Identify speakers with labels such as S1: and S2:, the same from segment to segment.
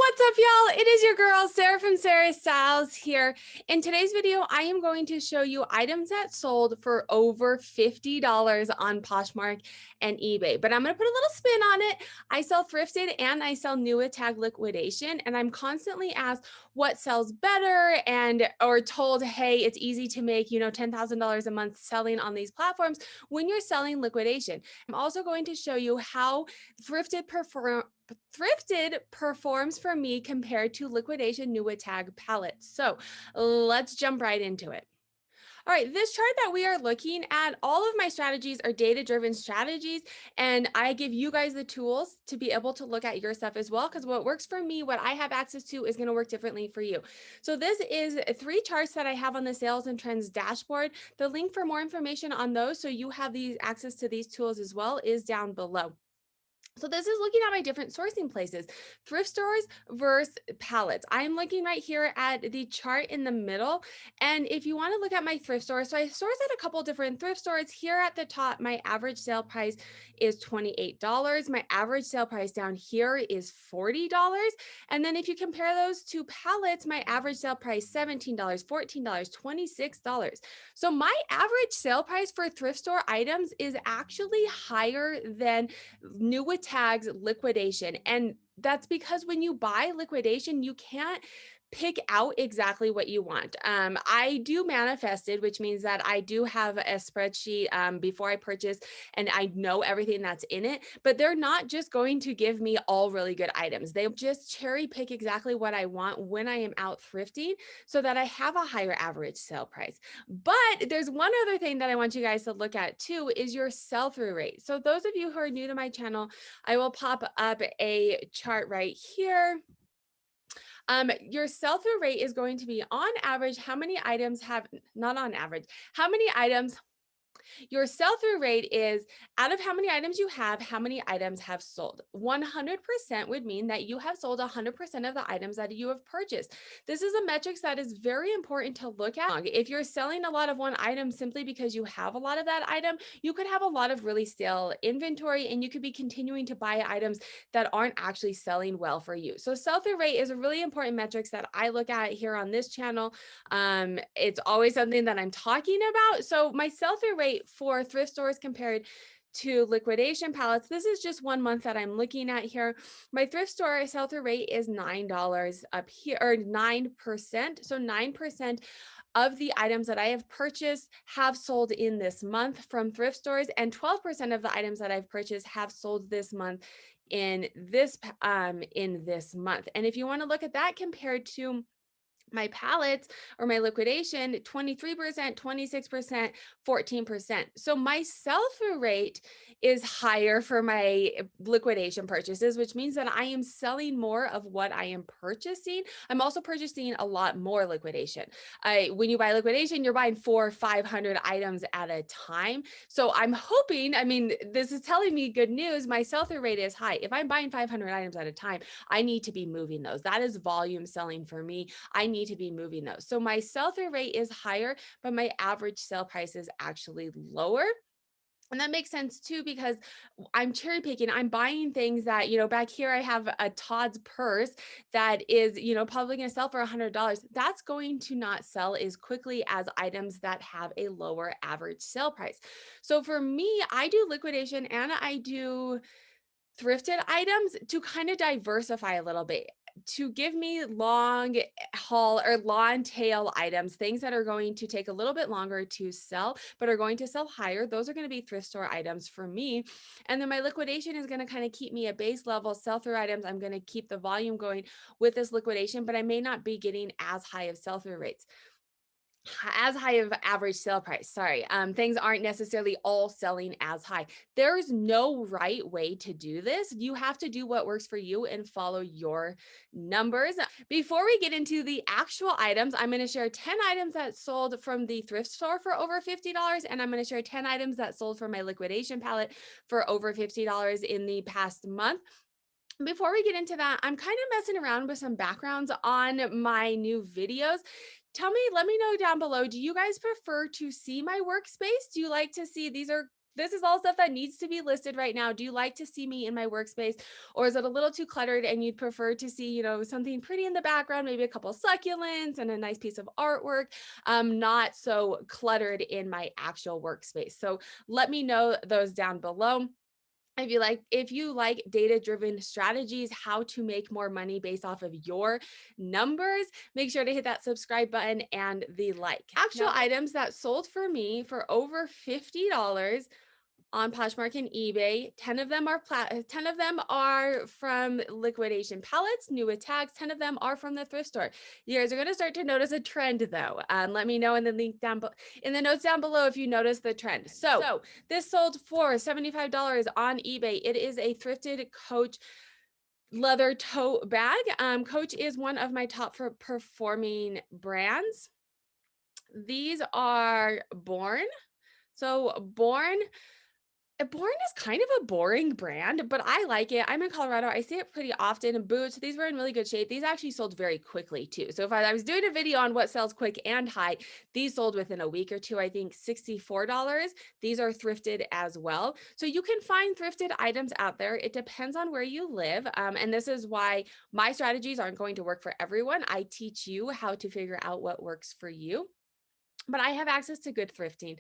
S1: What's up, y'all? It is your girl, Sarah from Sarah Styles here. In today's video, I am going to show you items that sold for over $50 on Poshmark and eBay. But I'm going to put a little spin on it. I sell thrifted and I sell NWT liquidation, and I'm constantly asked what sells better or told, hey, it's easy to make, $10,000 a month selling on these platforms when you're selling liquidation. I'm also going to show you how thrifted performs for me compared to liquidation NWT pallets. So let's jump right into it. All right, this chart that we are looking at, all of my strategies are data-driven strategies, and I give you guys the tools to be able to look at your stuff as well, because what works for me, what I have access to, is going to work differently for you. So this is 3 charts that I have on the sales and trends dashboard. The link for more information on those, so you have access to these tools as well, is down below. So this is looking at my different sourcing places, thrift stores versus pallets. I'm looking right here at the chart in the middle. And if you want to look at my thrift stores, so I source at a couple different thrift stores. Here at the top, my average sale price is $28. My average sale price down here is $40. And then if you compare those to pallets, my average sale price, $17, $14, $26. So my average sale price for thrift store items is actually higher than new with tags liquidation. And that's because when you buy liquidation, you can't pick out exactly what you want. I do manifested, which means that I do have a spreadsheet before I purchase, and I know everything that's in it, but they're not just going to give me all really good items. They just cherry pick exactly what I want when I am out thrifting so that I have a higher average sale price. But there's one other thing that I want you guys to look at too, is your sell-through rate. So those of you who are new to my channel, I will pop up a chart right here. Your sell-through rate is going to be on average, how many items have, not on average, how many items. Your sell-through rate is out of how many items you have, how many items have sold. 100% would mean that you have sold 100% of the items that you have purchased. This is a metric that is very important to look at. If you're selling a lot of one item simply because you have a lot of that item, you could have a lot of really stale inventory, and you could be continuing to buy items that aren't actually selling well for you. So sell-through rate is a really important metric that I look at here on this channel. It's always something that I'm talking about. So my sell-through rate for thrift stores compared to liquidation pallets, this is just 1 month that I'm looking at here. My thrift store sell-through rate is $9 up here, or 9%. So 9% of the items that I have purchased have sold in this month from thrift stores, and 12% of the items that I've purchased have sold this month in this month. And if you want to look at that compared to my pallets or my liquidation, 23%, 26%, 14%. So my sell-through rate is higher for my liquidation purchases, which means that I am selling more of what I am purchasing. I'm also purchasing a lot more liquidation. When you buy liquidation, you're buying 400 or 500 items at a time. So I'm hoping, this is telling me good news. My sell-through rate is high. If I'm buying 500 items at a time, I need to be moving those. That is volume selling for me. I need to be moving those. So my sell-through rate is higher, but my average sale price is actually lower. And that makes sense too, because I'm cherry picking. I'm buying things that, back here I have a Todd's purse that is, probably going to sell for $100. That's going to not sell as quickly as items that have a lower average sale price. So for me, I do liquidation and I do thrifted items to kind of diversify a little bit, to give me long haul or long tail items, things that are going to take a little bit longer to sell, but are going to sell higher. Those are going to be thrift store items for me. And then my liquidation is going to kind of keep me a base level sell-through items. I'm going to keep the volume going with this liquidation, but I may not be getting as high of sell-through rates, as high of average sale price. Sorry. Things aren't necessarily all selling as high. There's no right way to do this. You have to do what works for you and follow your numbers. Before we get into the actual items, I'm going to share 10 items that sold from the thrift store for over $50. And I'm going to share 10 items that sold from my liquidation pallet for over $50 in the past month. Before we get into that, I'm kind of messing around with some backgrounds on my new videos. Let me know down below, do you guys prefer to see my workspace? Do you like to see, these are This is all stuff that needs to be listed right now. Do you like to see me in my workspace, or is it a little too cluttered and you'd prefer to see, something pretty in the background, maybe a couple succulents and a nice piece of artwork, not so cluttered in my actual workspace? So let me know those down below. If you like data-driven strategies, how to make more money based off of your numbers, make sure to hit that subscribe button and the like. Actual items that sold for me for over $50 on Poshmark and eBay. 10 of them are from Liquidation Pallets, new with tags. 10 of them are from the thrift store. You guys are going to start to notice a trend though. Let me know in the link in the notes down below if you notice the trend. So this sold for $75 on eBay. It is a thrifted Coach leather tote bag. Coach is one of my top performing brands. These are Born. So Born is kind of a boring brand, but I like it. I'm in Colorado. I see it pretty often. Boots, these were in really good shape. These actually sold very quickly too. So if I was doing a video on what sells quick and high, these sold within a week or two, I think $64. These are thrifted as well. So you can find thrifted items out there. It depends on where you live. And this is why my strategies aren't going to work for everyone. I teach you how to figure out what works for you, but I have access to good thrifting.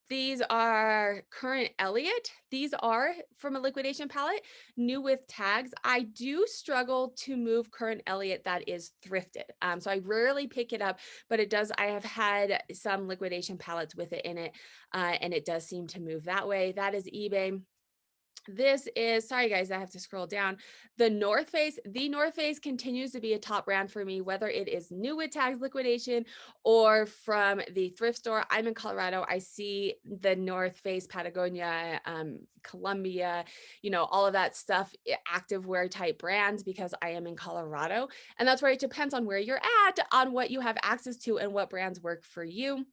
S1: These are current Elliott. These are from a liquidation pallet, new with tags. I do struggle to move current Elliott that is thrifted. So I rarely pick it up, but it does. I have had some liquidation pallets with it in it, and it does seem to move that way. That is eBay. This is, sorry guys, I have to scroll down. The North Face continues to be a top brand for me, whether it is new with tags liquidation or from the thrift store. I'm in Colorado. I see the North Face, Patagonia, Columbia, all of that stuff, activewear type brands, because I am in Colorado. And that's where it depends on where you're at, on what you have access to and what brands work for you.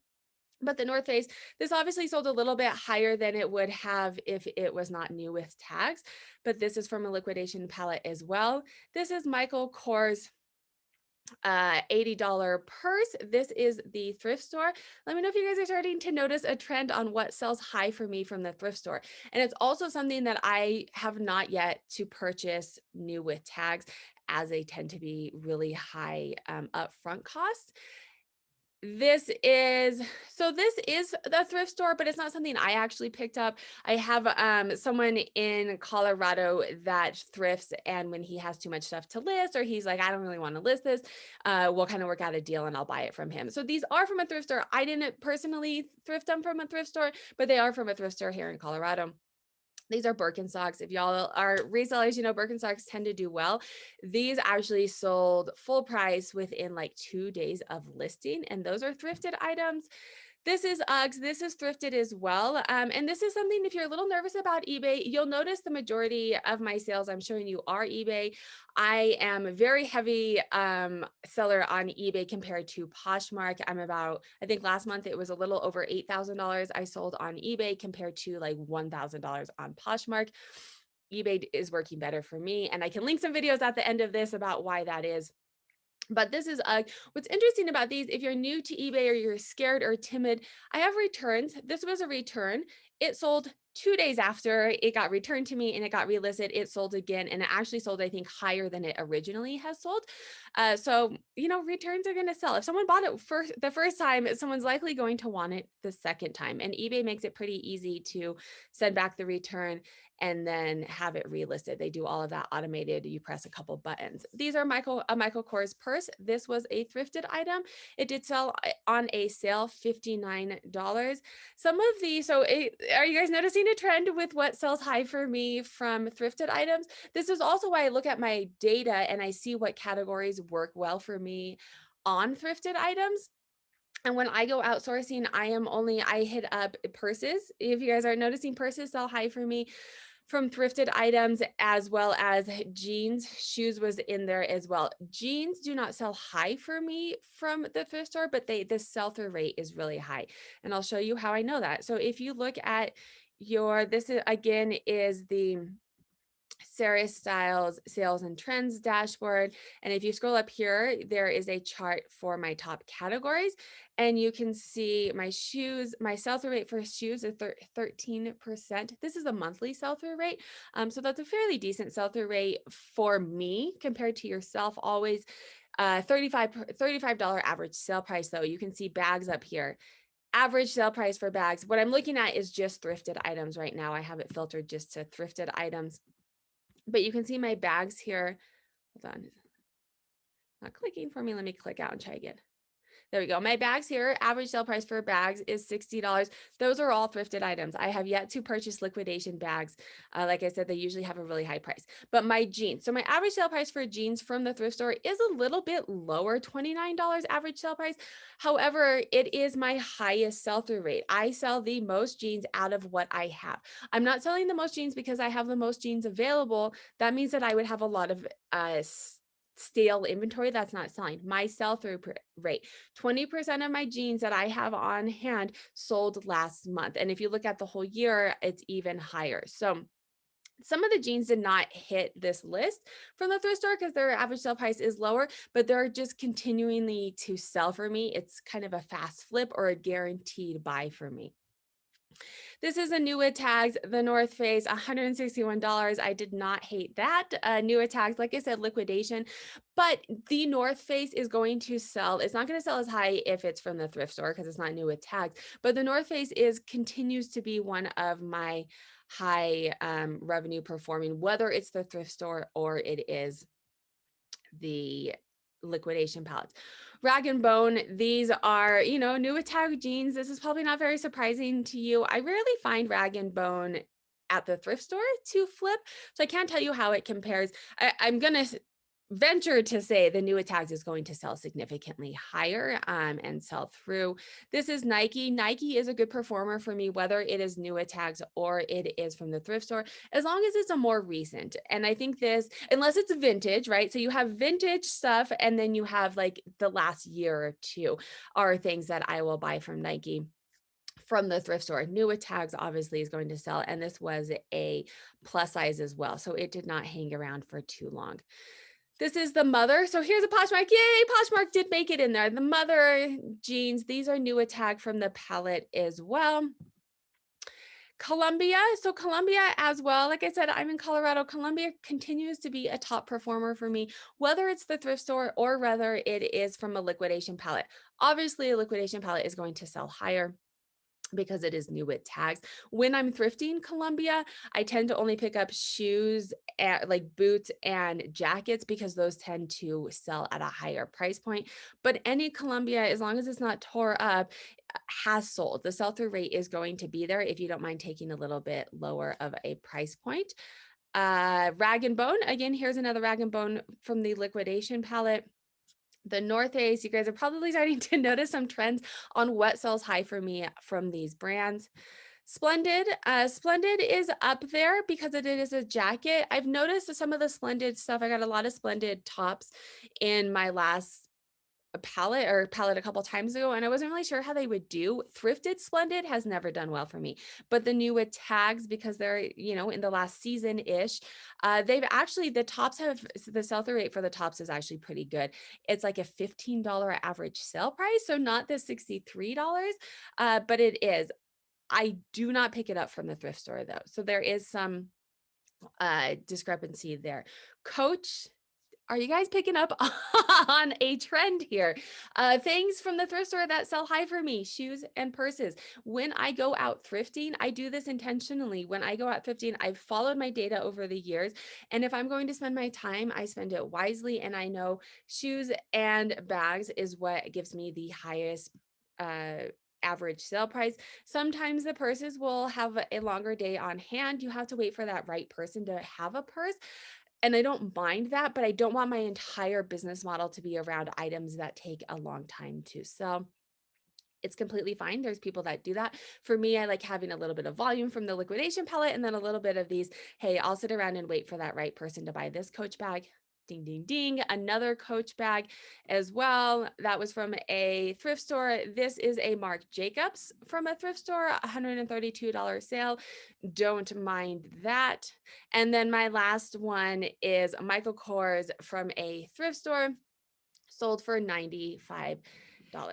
S1: But the North Face, this obviously sold a little bit higher than it would have if it was not new with tags, but this is from a liquidation pallet as well. This is Michael Kors $80 purse. This is the thrift store. Let me know if you guys are starting to notice a trend on what sells high for me from the thrift store. And it's also something that I have not yet to purchase new with tags, as they tend to be really high upfront costs. This is the thrift store, but it's not something I actually picked up. I have someone in Colorado that thrifts, and when he has too much stuff to list, or he's like, I don't really want to list this, we'll kind of work out a deal and I'll buy it from him. So these are from a thrift store. I didn't personally thrift them from a thrift store, but they are from a thrift store here in Colorado. These are Birkenstocks. If y'all are resellers, Birkenstocks tend to do well. These actually sold full price within like 2 days of listing, and those are thrifted items. This is Uggs. This is thrifted as well. And this is something, if you're a little nervous about eBay, you'll notice the majority of my sales I'm showing you are eBay. I am a very heavy seller on eBay compared to Poshmark. I think last month it was a little over $8,000 I sold on eBay compared to like $1,000 on Poshmark. eBay is working better for me, and I can link some videos at the end of this about why that is. But this is what's interesting about these, if you're new to eBay or you're scared or timid, I have returns. This was a return. It sold 2 days after it got returned to me and it got relisted. It sold again, and it actually sold, I think, higher than it originally has sold. So, returns are going to sell. If someone bought it the first time, someone's likely going to want it the second time. And eBay makes it pretty easy to send back the return and then have it relisted. They do all of that automated. You press a couple buttons. These are a Michael Kors purse. This was a thrifted item. It did sell on a sale, $59. Some of these, are you guys noticing a trend with what sells high for me from thrifted items? This is also why I look at my data and I see what categories work well for me on thrifted items. And when I go outsourcing, I hit up purses. If you guys are noticing, purses sell high for me from thrifted items, as well as jeans. Shoes was in there as well. Jeans do not sell high for me from the thrift store, but the sell-through rate is really high. And I'll show you how I know that. So if you look at this is, again, is the Sarah Styles sales and trends dashboard. And if you scroll up here, there is a chart for my top categories. And you can see my shoes, my sell-through rate for shoes is 13%. This is a monthly sell-through rate. So that's a fairly decent sell-through rate for me compared to yourself. Always $35 average sale price though. You can see bags up here. Average sale price for bags. What I'm looking at is just thrifted items right now. I have it filtered just to thrifted items. But you can see my bags here. Hold on. Not clicking for me. Let me click out and try again. There we go. My bags here, average sale price for bags is $60. Those are all thrifted items. I have yet to purchase liquidation bags. Like I said, they usually have a really high price. But my jeans, so my average sale price for jeans from the thrift store is a little bit lower, $29 average sale price. However, it is my highest sell-through rate. I sell the most jeans out of what I have. I'm not selling the most jeans because I have the most jeans available. That means that I would have a lot of stale inventory that's not selling. My sell-through rate, 20% of my jeans that I have on hand sold last month. And if you look at the whole year, it's even higher. So some of the jeans did not hit this list from the thrift store because their average sale price is lower, but they're just continually to sell for me. It's kind of a fast flip or a guaranteed buy for me. This is a NWT tags, the North Face, $161. I did not hate that. NWT tags, like I said, liquidation, but the North Face is going to sell. It's not going to sell as high if it's from the thrift store because it's not NWT tags, but the North Face continues to be one of my high revenue performing, whether it's the thrift store or it is the liquidation pallets. Rag and Bone, these are, new tag jeans. This is probably not very surprising to you. I rarely find Rag and Bone at the thrift store to flip, so I can't tell you how it compares. I'm going to venture to say the new tags is going to sell significantly higher and sell through. This is Nike. Nike is a good performer for me, whether it is new tags or it is from the thrift store, as long as it's a more recent. And I think this, unless it's vintage, right? So you have vintage stuff, and then you have like the last year or two are things that I will buy from Nike from the thrift store. NWT tags obviously is going to sell, and this was a plus size as well, so it did not hang around for too long. This is the Mother. So here's a Poshmark. Yay, Poshmark did make it in there. The Mother jeans. These are NWT tag from the Pallet as well. Columbia. So Columbia as well. Like I said, I'm in Colorado. Columbia continues to be a top performer for me, whether it's the thrift store or whether it is from a liquidation pallet. Obviously, a liquidation pallet is going to sell higher because it is NWT tags. When I'm thrifting Columbia, I tend to only pick up shoes, like boots and jackets, because those tend to sell at a higher price point. But any Columbia, as long as it's not tore up, has sold. The sell-through rate is going to be there if you don't mind taking a little bit lower of a price point. Rag and Bone. Again, here's another Rag and Bone from the liquidation palette. The North Face, you guys are probably starting to notice some trends on what sells high for me from these brands. Splendid. Splendid is up there because it is a jacket. I've noticed some of the Splendid stuff. I got a lot of Splendid tops in my last palette a couple times ago, and I wasn't really sure how they would do. Thrifted Splendid has never done well for me, but the NWT tags, because they're, in the last season-ish, they've actually, the sell-through rate for the tops is actually pretty good. It's like a $15 average sale price, so not the $63, but it is. I do not pick it up from the thrift store though, so there is some discrepancy there. Coach, are you guys picking up on a trend here? Things from the thrift store that sell high for me, shoes and purses. When I go out thrifting, I do this intentionally. When I go out thrifting, I've followed my data over the years. And if I'm going to spend my time, I spend it wisely. And I know shoes and bags is what gives me the highest average sale price. Sometimes the purses will have a longer day on hand. You have to wait for that right person to have a purse. And I don't mind that, but I don't want my entire business model to be around items that take a long time to sell. It's completely fine. There's people that do that. For me, I like having a little bit of volume from the liquidation palette and then a little bit of these, hey, I'll sit around and wait for that right person to buy this Coach bag. Ding, ding, ding. Another Coach bag as well. That was from a thrift store. This is a Marc Jacobs from a thrift store, $132 sale. Don't mind that. And then my last one is Michael Kors from a thrift store, sold for $95.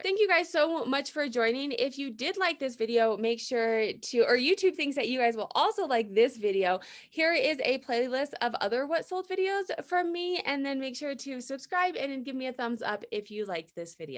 S1: Thank you guys so much for joining. If you did like this video, make sure to, or YouTube thinks that you guys will also like this video. Here is a playlist of other What Sold videos from me, and then make sure to subscribe and give me a thumbs up if you liked this video.